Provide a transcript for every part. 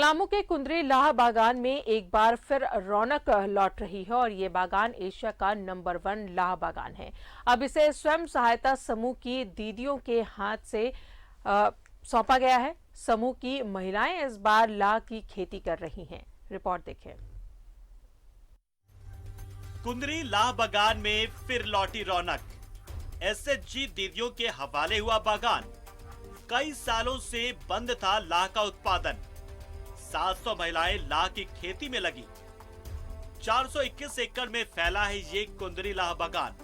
पलामू के कुंदरी लाह बागान में एक बार फिर रौनक लौट रही है और ये बागान एशिया का नंबर 1 लाह बागान है। अब इसे स्वयं सहायता समूह की दीदियों के हाथ से सौंपा गया है। समूह की महिलाएं इस बार लाह की खेती कर रही हैं। रिपोर्ट देखें। कुंदरी लाह बागान में फिर लौटी रौनक। एसएचजी दीदियों के हवाले हुआ बागान। कई सालों से बंद था लाह का उत्पादन। 700 महिलाएं लाह की खेती में लगी। 421 एकड़ में फैला है ये कुंदरी लाह बागान।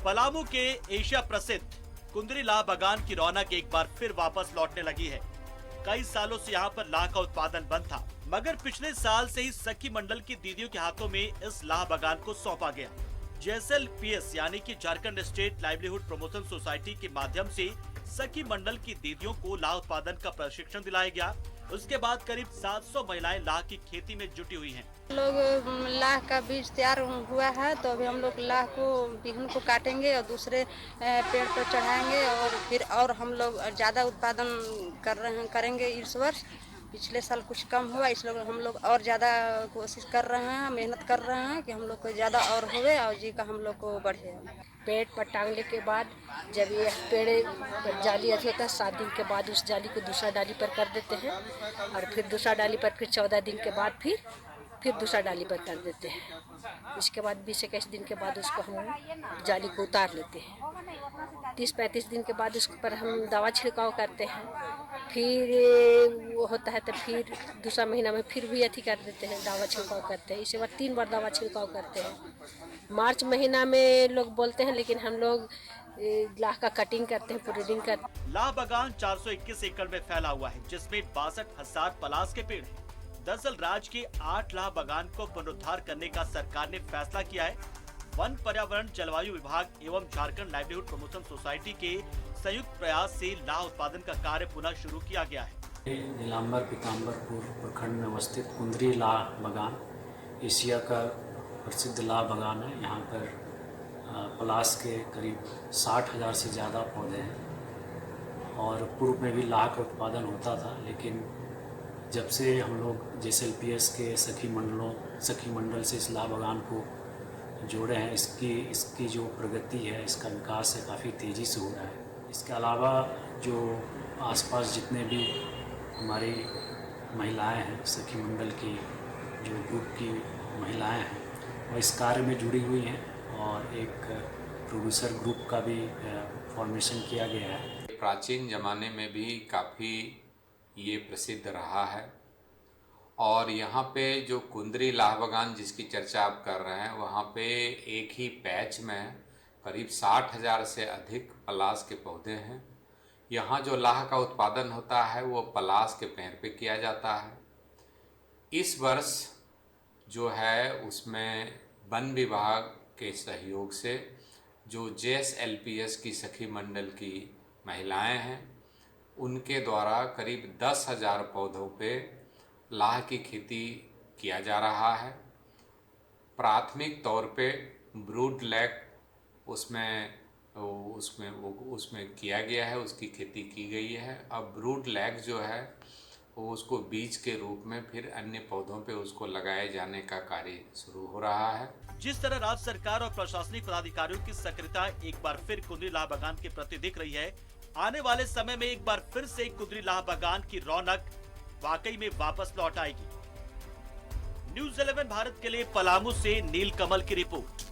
पलामू के एशिया प्रसिद्ध कुंदरी लाह बागान की रौनक एक बार फिर वापस लौटने लगी है। कई सालों से यहाँ पर लाह का उत्पादन बंद था, मगर पिछले साल से ही सखी मंडल की दीदियों के हाथों में इस लाह बागान को सौंपा गया। JSLPS यानी कि Jharkhand state livelihood promotion society के माध्यम से सखी मंडल की दीदियों को लाह उत्पादन का प्रशिक्षण दिलाया गया। उसके बाद करीब 700 महिलाएं लाह की खेती में जुटी हुई हैं। लोग लाह का बीज तैयार हुआ है तो अभी हम लोग लाह को बिहन को काटेंगे और दूसरे पेड़ पर चढ़ाएंगे और फिर और हम लोग ज़्यादा उत्पादन करेंगे इस वर्ष। पिछले साल कुछ कम हुआ, इसलिए हम लोग और ज़्यादा कोशिश कर रहे हैं, मेहनत कर रहे हैं कि हम लोग को ज़्यादा और होवे और जी का हम लोग को बढ़े। पेड़ पर टांगने के बाद जब ये पेड़ जाली अथी होता है 7 दिन के बाद उस जाली को दूसरा डाली पर कर देते हैं और फिर दूसरा डाली पर फिर 14 दिन के बाद फिर दूसरा डाली पर कर देते हैं। इसके बाद 20-21 दिन के बाद उसको हम जाली को उतार लेते हैं। 30-35 दिन के बाद उस पर हम दवा छिड़काव करते हैं। फिर वो होता है तो फिर दूसरा महीना में फिर भी अथी कर देते हैं, दवा छिड़काव करते हैं। इसके बाद 3 बार दवा छिड़काव करते हैं। मार्च महीना में लोग बोलते हैं, लेकिन हम लोग लाह का कटिंग करते हैं, पूरे दिन करते हैं। लाह बागान 421 एकड़ में फैला हुआ है, जिसमें 62,000 पलास के पेड़ हैं। दरअसल राज्य के 8 लाह बागान को पुनरुद्धार करने का सरकार ने फैसला किया है। वन पर्यावरण जलवायु विभाग एवं झारखंड लाइवलीहुड प्रमोशन सोसाइटी के संयुक्त प्रयास से लाह उत्पादन का कार्य पुनः शुरू किया गया है। नीलांबर पीताम्बरपुर प्रखंड में अवस्थित कुंदरी लाह बागान एशिया का प्रसिद्ध लाह बागान है। यहाँ पर पलास के करीब 60,000 से ज़्यादा पौधे हैं और पूर्व में भी लाह का उत्पादन होता था, लेकिन जब से हम लोग JSLPS के सखी मंडल से इस लाह बागान को जोड़े हैं, इसकी जो प्रगति है, इसका विकास है, काफ़ी तेज़ी से हो रहा है। इसके अलावा जो आसपास जितने भी हमारी महिलाएं हैं, सखी मंडल की जो ग्रुप की महिलाएं हैं, वो इस कार्य में जुड़ी हुई हैं और एक प्रोड्यूसर ग्रुप का भी फॉर्मेशन किया गया है। प्राचीन ज़माने में भी काफ़ी ये प्रसिद्ध रहा है और यहाँ पे जो कुंदरी लाह बागान जिसकी चर्चा आप कर रहे हैं, वहाँ पे एक ही पैच में करीब 60,000 से अधिक पलास के पौधे हैं। यहाँ जो लाह का उत्पादन होता है वो पलास के पेड़ पे किया जाता है। इस वर्ष जो है उसमें वन विभाग के सहयोग से जो JSLPS की सखी मंडल की महिलाएं हैं, उनके द्वारा करीब 10,000 पौधों पे लाह की खेती किया जा रहा है। प्राथमिक तौर पे ब्रूड लैग उसमें किया गया है, उसकी खेती की गई है। अब ब्रूड लैग जो है वो उसको बीज के रूप में फिर अन्य पौधों पे उसको लगाए जाने का कार्य शुरू हो रहा है। जिस तरह राज्य सरकार और प्रशासनिक पदाधिकारियों की सक्रियता एक बार फिर कुंदरी लाह बागान के प्रति दिख रही है, आने वाले समय में एक बार फिर से कुंदरी लाह बागान की रौनक वाकई में वापस लौट आएगी। न्यूज़ 11 भारत के लिए पलामू से नील कमल की report.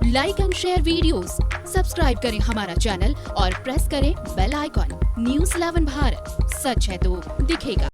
Like and share videos, subscribe करें हमारा चैनल और प्रेस करें बेल आइकॉन। न्यूज़ 11 भारत, सच है तो दिखेगा।